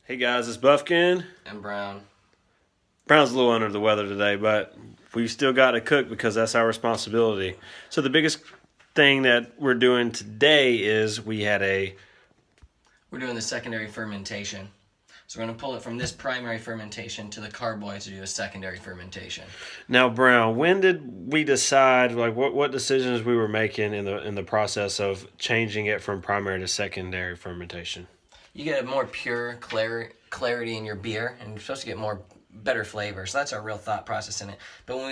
Hey guys, it's Buffkin. And Brown. Brown's a little under the weather today, but we've still got to cook because that's our responsibility. So the biggest thing that we're doing today is we're doing the secondary fermentation. So we're going to pull it from this primary fermentation to the carboy to do a secondary fermentation. Now, Brown, when did we decide, like, what decisions we were making in the process of changing it from primary to secondary fermentation? You get a more pure clarity in your beer, and you're supposed to get better flavor. So that's our real thought process in it. But when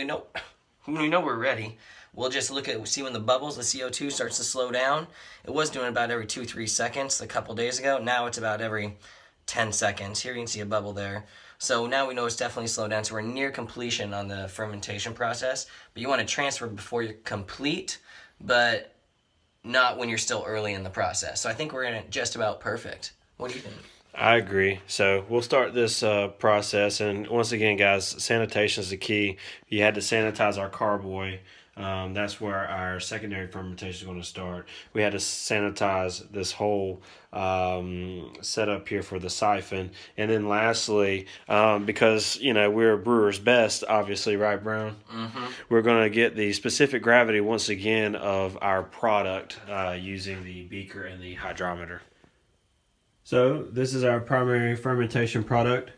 we know we're ready, we'll just see when the bubbles, the CO2 starts to slow down. It was doing about every 2-3 seconds a couple days ago. Now it's about every 10 seconds. Here you can see a bubble there. So now we know it's definitely slowed down. So we're near completion on the fermentation process. But you want to transfer before you're complete, but not when you're still early in the process. So I think we're in it just about perfect. What do you think? I agree. So we'll start this process, and once again, guys, sanitation is the key. You had to sanitize our carboy. That's where our secondary fermentation is going to start. We had to sanitize this whole setup here for the siphon, and then lastly, because we're brewer's best, obviously, right, Brown? Mm-hmm. We're going to get the specific gravity once again of our product using the beaker and the hydrometer. So this is our primary fermentation product.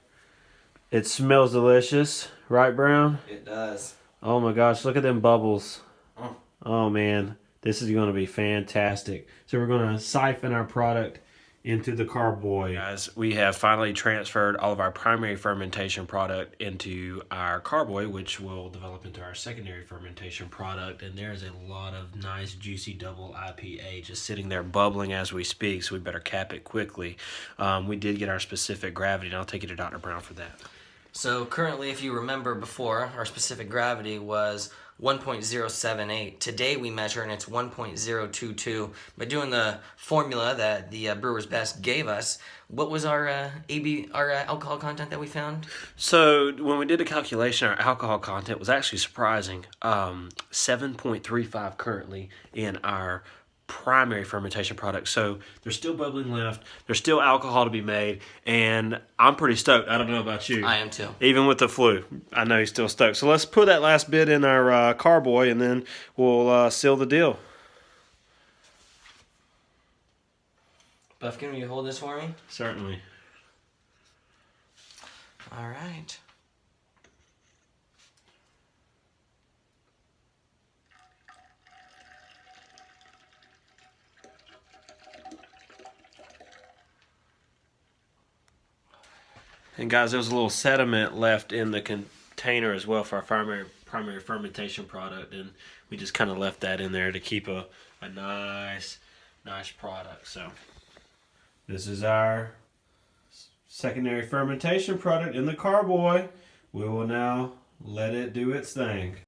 It smells delicious, right, Brown? It does. Oh my gosh, look at them bubbles. Oh. Oh man, this is going to be fantastic. So we're going to siphon our product into the carboy. Guys, we have finally transferred all of our primary fermentation product into our carboy, which will develop into our secondary fermentation product. And there's a lot of nice, juicy double IPA just sitting there bubbling as we speak, so we better cap it quickly. We did get our specific gravity, and I'll take you to Dr. Brown for that. So currently, if you remember before, our specific gravity was 1.078. Today we measure and it's 1.022. By doing the formula that the Brewer's Best gave us, what was our alcohol content that we found? So when we did the calculation, our alcohol content was actually surprising. 7.35 currently in our primary fermentation product. So there's still bubbling left. There's still alcohol to be made, and I'm pretty stoked. I don't know about you. I am too. Even with the flu, I know he's still stoked. So let's put that last bit in our carboy, and then we'll seal the deal. Buffkin, will you hold this for me? Certainly. All right. And guys, there was a little sediment left in the container as well for our primary fermentation product, and we just kind of left that in there to keep a nice product. So this is our secondary fermentation product in the carboy. We will now let it do its thing.